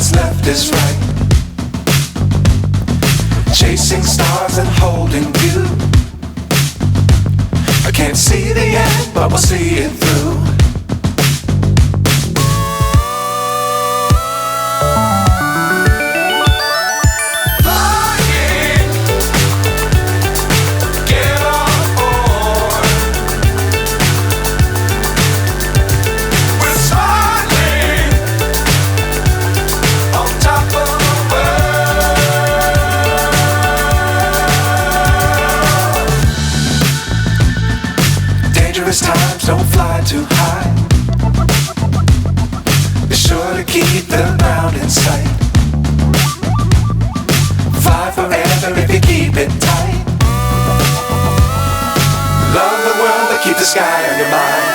what's left is right. Chasing stars and holding you. I can't see the end, but we'll see it through. Times don't fly too high. Be sure to keep the ground in sight. Fly forever if you keep it tight. Love the world, but keep the sky on your mind.